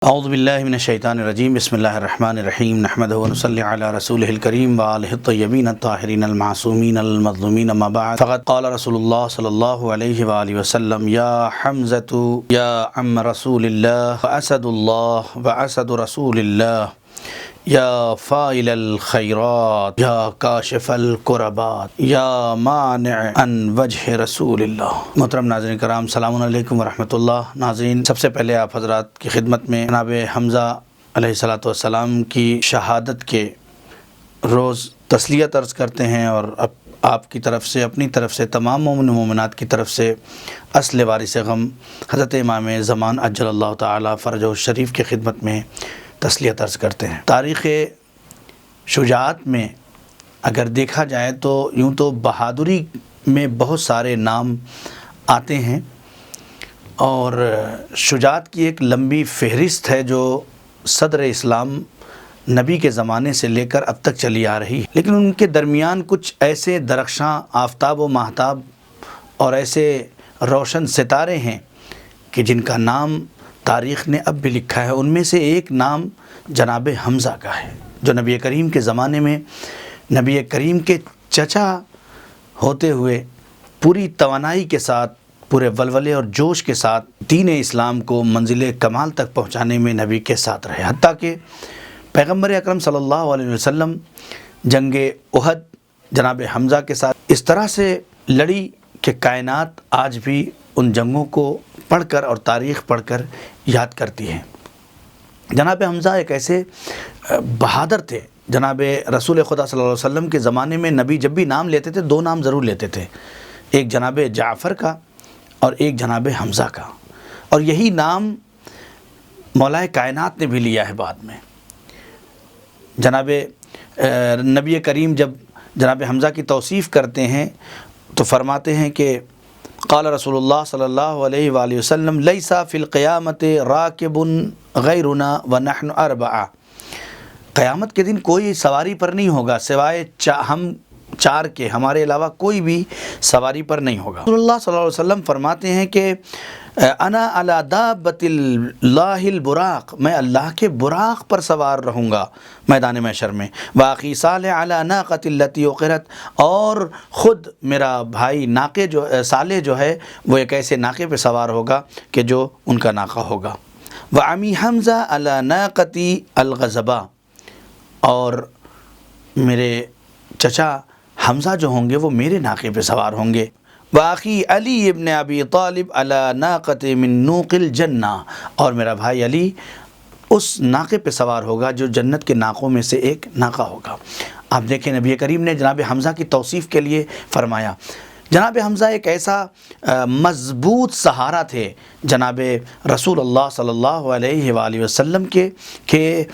اعوذ باللہ من الشیطان الرجیم بسم اللہ الرحمن الرحیم نحمدہ ونصلی علی رسولہ الکریم وآلہ الطیبین الطاہرین المعصومین المظلومین اما بعد فقد قال رسول اللہ صلی اللہ علیہ وآلہ وسلم یا حمزۃ یا عم رسول اللہ واسد اللہ واسد رسول اللہ یا فاعل الخیرات یا کاشف الکربات یا مانع عن وجہ رسول اللہ۔ محترم ناظرین کرام، السلام علیکم ورحمۃ اللہ۔ ناظرین، سب سے پہلے آپ حضرات کی خدمت میں جناب حمزہ علیہ السلام کی شہادت کے روز تسلیت عرض کرتے ہیں، اور آپ کی طرف سے، اپنی طرف سے، تمام مومن و مومنات کی طرف سے اصل وارث غم حضرت امام زمان عجل اللہ تعالی فرجہ الشریف کی خدمت میں تسلیت عرض کرتے ہیں۔ تاریخ شجاعت میں اگر دیکھا جائے تو یوں تو بہادری میں بہت سارے نام آتے ہیں، اور شجاعت کی ایک لمبی فہرست ہے جو صدر اسلام نبی کے زمانے سے لے کر اب تک چلی آ رہی ہے، لیکن ان کے درمیان کچھ ایسے درخشاں آفتاب و ماہتاب اور ایسے روشن ستارے ہیں کہ جن کا نام تاریخ نے اب بھی لکھا ہے۔ ان میں سے ایک نام جناب حمزہ کا ہے، جو نبی کریم کے زمانے میں نبی کریم کے چچا ہوتے ہوئے پوری توانائی کے ساتھ، پورے ولولے اور جوش کے ساتھ دین اسلام کو منزل کمال تک پہنچانے میں نبی کے ساتھ رہے، حتیٰ کہ پیغمبر اکرم صلی اللہ علیہ وسلم جنگ احد جناب حمزہ کے ساتھ اس طرح سے لڑی کہ کائنات آج بھی ان جنگوں کو پڑھ کر اور تاریخ پڑھ کر یاد کرتی ہے۔ جناب حمزہ ایک ایسے بہادر تھے۔ جناب رسول خدا صلی اللہ علیہ وسلم کے زمانے میں نبی جب بھی نام لیتے تھے دو نام ضرور لیتے تھے، ایک جناب جعفر کا اور ایک جناب حمزہ کا، اور یہی نام مولا کائنات نے بھی لیا ہے بعد میں۔ جناب نبی کریم جب جناب حمزہ کی توصیف کرتے ہیں تو فرماتے ہیں کہ قال رسول اللہ صلی اللہ علیہ وآلہ وسلم لیس فی القیامت راکب غیرنا ونحن اربعہ، قیامت کے دن کوئی سواری پر نہیں ہوگا سوائے ہم چار کے، ہمارے علاوہ کوئی بھی سواری پر نہیں ہوگا۔ رسول اللہ صلی اللہ علیہ وسلم فرماتے ہیں کہ انا علی دابۃ اللہ البراق، میں اللہ کے براق پر سوار رہوں گا میدان محشر میں، واخی صالح علی ناقۃ التی عقرت، اور خود میرا بھائی ناقے جو صالح جو ہے وہ ایک ایسے ناقے پہ سوار ہوگا کہ جو ان کا ناقہ ہوگا، وعمی حمزہ علی ناقتی الغضبہ، اور میرے چچا حمزہ جو ہوں گے وہ میرے ناقے پہ سوار ہوں گے، واخی علی ابن ابی طالب علی ناقۃ من نوق الجنہ، اور میرا بھائی علی اس ناقے پہ سوار ہوگا جو جنت کے ناقوں میں سے ایک ناقہ ہوگا۔ آپ دیکھیں نبی کریم نے جناب حمزہ کی توصیف کے لیے فرمایا، جناب حمزہ ایک ایسا مضبوط سہارا تھے جناب رسول اللہ صلی اللہ علیہ وآلہ وسلم کے، کہ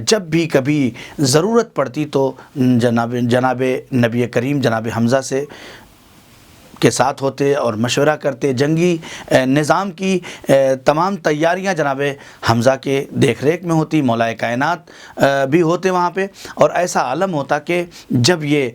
جب بھی کبھی ضرورت پڑتی تو جناب نبی کریم جناب حمزہ کے ساتھ ہوتے اور مشورہ کرتے۔ جنگی نظام کی تمام تیاریاں جناب حمزہ کے دیکھ ریکھ میں ہوتی، مولا کائنات بھی ہوتے وہاں پہ، اور ایسا عالم ہوتا کہ جب یہ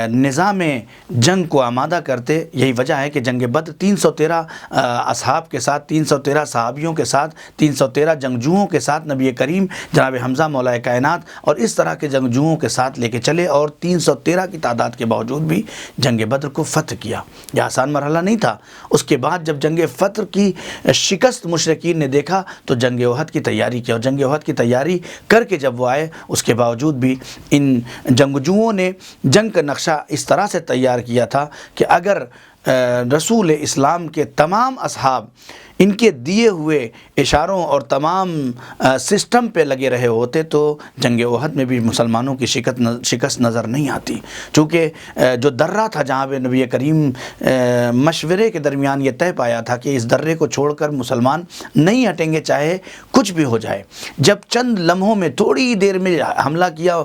نظام جنگ کو آمادہ کرتے، یہی وجہ ہے کہ جنگ بدر 313 اصحاب کے ساتھ، 313 صحابیوں کے ساتھ، 313 جنگجوؤں کے ساتھ نبی کریم جناب حمزہ مولا کائنات اور اس طرح کے جنگجوؤں کے ساتھ لے کے چلے، اور 313 کی تعداد کے باوجود بھی جنگ بدر کو فتح کیا۔ یہ آسان مرحلہ نہیں تھا۔ اس کے بعد جب جنگ فتح کی شکست مشرکین نے دیکھا تو جنگ احد کی تیاری کی، اور جنگ احد کی تیاری کر کے جب وہ آئے، اس کے باوجود بھی ان جنگجوؤں نے جنگ کا نقشہ اس طرح سے تیار کیا تھا کہ اگر رسول اسلام کے تمام اصحاب ان کے دیے ہوئے اشاروں اور تمام سسٹم پہ لگے رہے ہوتے تو جنگ احد میں بھی مسلمانوں کی شکست نظر نہیں آتی، چونکہ جو درہ تھا جہاں پہ نبی کریم مشورے کے درمیان یہ طے پایا تھا کہ اس درے کو چھوڑ کر مسلمان نہیں ہٹیں گے چاہے کچھ بھی ہو جائے۔ جب چند لمحوں میں تھوڑی دیر میں حملہ کیا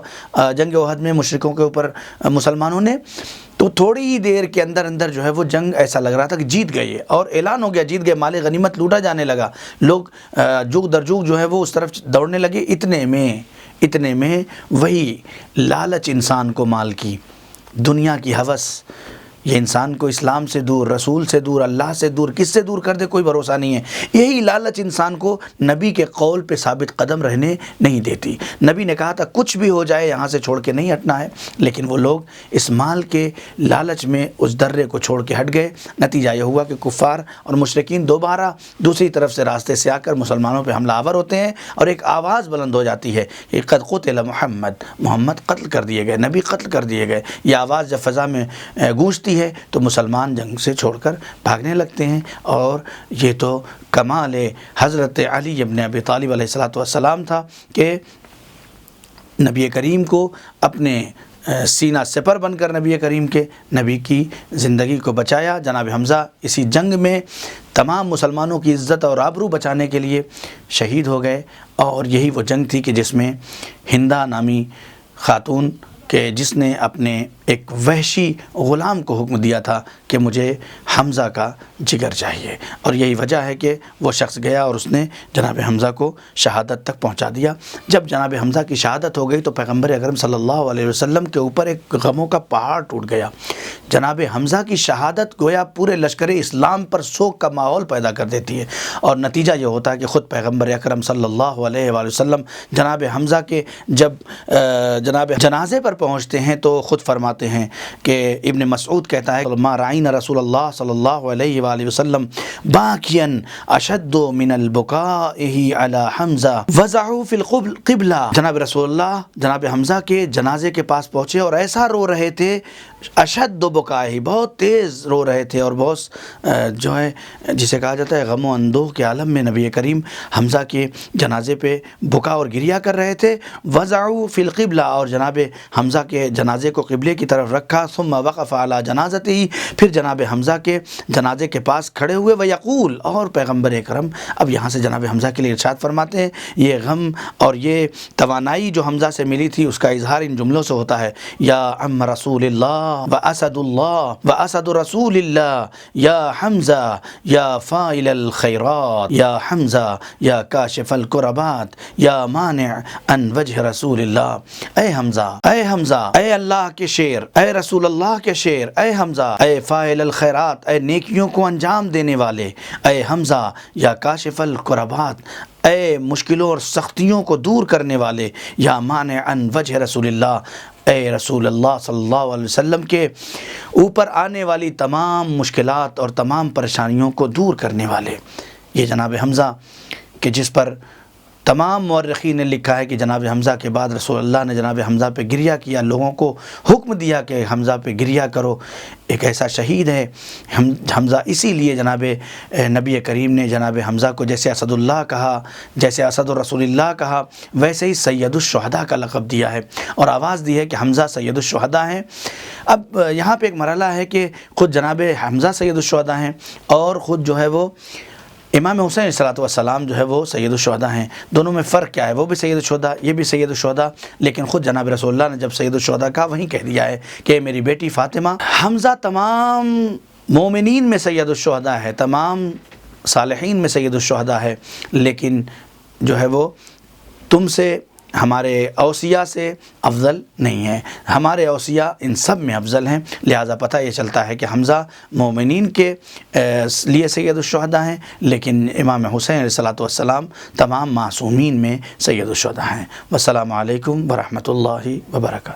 جنگ احد میں مشرکوں کے اوپر مسلمانوں نے، تو تھوڑی ہی دیر کے اندر اندر جو ہے وہ جنگ ایسا لگ رہا تھا کہ جیت گئے، اور اعلان ہو گیا جیت گئے، مال غنیمت لوٹا جانے لگا، لوگ جوگ در جوگ جو ہے وہ اس طرف دوڑنے لگے۔ اتنے میں وہی لالچ انسان کو مال کی، دنیا کی ہوس، یہ انسان کو اسلام سے دور، رسول سے دور، اللہ سے دور، کس سے دور کر دے کوئی بھروسہ نہیں ہے۔ یہی لالچ انسان کو نبی کے قول پہ ثابت قدم رہنے نہیں دیتی۔ نبی نے کہا تھا کچھ بھی ہو جائے یہاں سے چھوڑ کے نہیں ہٹنا ہے، لیکن وہ لوگ اس مال کے لالچ میں اس درے کو چھوڑ کے ہٹ گئے۔ نتیجہ یہ ہوا کہ کفار اور مشرکین دوبارہ دوسری طرف سے راستے سے آ کر مسلمانوں پہ حملہ آور ہوتے ہیں، اور ایک آواز بلند ہو جاتی ہے کہ قد قتل محمد قتل کر دیے گئے، نبی قتل کر دیے گئے۔ یہ آواز جب فضا میں گونجتی ہے تو مسلمان جنگ سے چھوڑ کر بھاگنے لگتے ہیں، اور یہ تو کمال حضرت علی ابن ابی طالب علیہ السلام تھا کہ نبی کریم کو اپنے سینہ سپر بن کر نبی کریم کے نبی کی زندگی کو بچایا۔ جناب حمزہ اسی جنگ میں تمام مسلمانوں کی عزت اور آبرو بچانے کے لیے شہید ہو گئے، اور یہی وہ جنگ تھی کہ جس میں ہندہ نامی خاتون کہ جس نے اپنے ایک وحشی غلام کو حکم دیا تھا کہ مجھے حمزہ کا جگر چاہیے، اور یہی وجہ ہے کہ وہ شخص گیا اور اس نے جناب حمزہ کو شہادت تک پہنچا دیا۔ جب جناب حمزہ کی شہادت ہو گئی تو پیغمبر اکرم صلی اللہ علیہ وسلم کے اوپر ایک غموں کا پہاڑ ٹوٹ گیا۔ جناب حمزہ کی شہادت گویا پورے لشکر اسلام پر سوگ کا ماحول پیدا کر دیتی ہے، اور نتیجہ یہ ہوتا ہے کہ خود پیغمبر اکرم صلی اللہ علیہ وآلہ وسلم جناب حمزہ کے جب جناب جنازے پر پہنچتے ہیں تو خود فرماتے ہیں کہ ابن مسعود کہتا ہے ما رعین رسول اللہ صلی اللہ علیہ وآلہ وسلم باکیا اشد من البکائہ علی حمزہ وضعوا فی القبلہ۔ جناب رسول اللہ جناب حمزہ کے جنازے کے پاس پہنچے اور ایسا رو رہے تھے، اشد بکائہ، بہت تیز رو رہے تھے، اور بہت جو ہے جسے کہا جاتا ہے غم و اندوہ کے عالم میں نبی کریم حمزہ کے جنازے پہ بکا اور گریہ کر رہے تھے۔ وضعوا فی القبلہ، اور جناب حمزہ کے جنازے کو قبلے کی طرف رکھا۔ ثم وقف علی جنازتہ، پھر جناب حمزہ کے جنازے کے پاس کھڑے ہوئے۔ ویقول، اور پیغمبر اکرم اب یہاں سے جناب حمزہ کے لیے ارشاد فرماتے ہیں، یہ غم اور یہ توانائی جو حمزہ سے ملی تھی اس کا اظہار ان جملوں سے ہوتا ہے، یا عم رسول اللہ واسد اللہ واسد رسول اللہ، یا حمزہ یا فاعل الخیرات، یا حمزہ یا کاشف الکربات، یا مانع عن وجہ رسول اللہ۔ اے حمزہ، اے حمزہ، اے اللہ کے شیر، اے رسول اللہ کے شیر، اے حمزہ، اے فاعل الخیرات، اے نیکیوں کو انجام دینے والے، اے حمزہ یا کاشف الکربات، اے مشکلوں اور سختیوں کو دور کرنے والے، یا مانع عن وجہ رسول اللہ، اے رسول اللہ صلی اللہ علیہ وسلم کے اوپر آنے والی تمام مشکلات اور تمام پریشانیوں کو دور کرنے والے۔ یہ جناب حمزہ کہ جس پر تمام مورخین نے لکھا ہے کہ جناب حمزہ کے بعد رسول اللہ نے جناب حمزہ پہ گریہ کیا، لوگوں کو حکم دیا کہ حمزہ پہ گریہ کرو، ایک ایسا شہید ہے حمزہ۔ اسی لیے جناب نبی کریم نے جناب حمزہ کو جیسے اسد اللہ کہا، جیسے اسد رسول اللہ کہا، ویسے ہی سید الشہداء کا لقب دیا ہے، اور آواز دی ہے کہ حمزہ سید الشہداء ہیں۔ اب یہاں پہ ایک مرحلہ ہے کہ خود جناب حمزہ سید الشہداء ہیں، اور خود جو ہے وہ امام حسین علیہ السلام جو ہے وہ سید الشہداء ہیں۔ دونوں میں فرق کیا ہے؟ وہ بھی سید الشہداء، یہ بھی سید الشہداء، لیکن خود جناب رسول اللہ نے جب سید الشہداء کہا وہیں کہہ دیا ہے کہ میری بیٹی فاطمہ۔ حمزہ تمام مومنین میں سید الشہداء ہے، تمام صالحین میں سید الشہداء ہے، لیکن جو ہے وہ تم سے، ہمارے اوصیاء سے افضل نہیں ہے، ہمارے اوصیاء ان سب میں افضل ہیں۔ لہٰذا پتہ یہ چلتا ہے کہ حمزہ مومنین کے لیے سید الشہداء ہیں، لیکن امام حسین علیہ السلام تمام معصومین میں سید الشہداء ہیں۔ والسلام علیکم ورحمۃ اللہ وبرکاتہ۔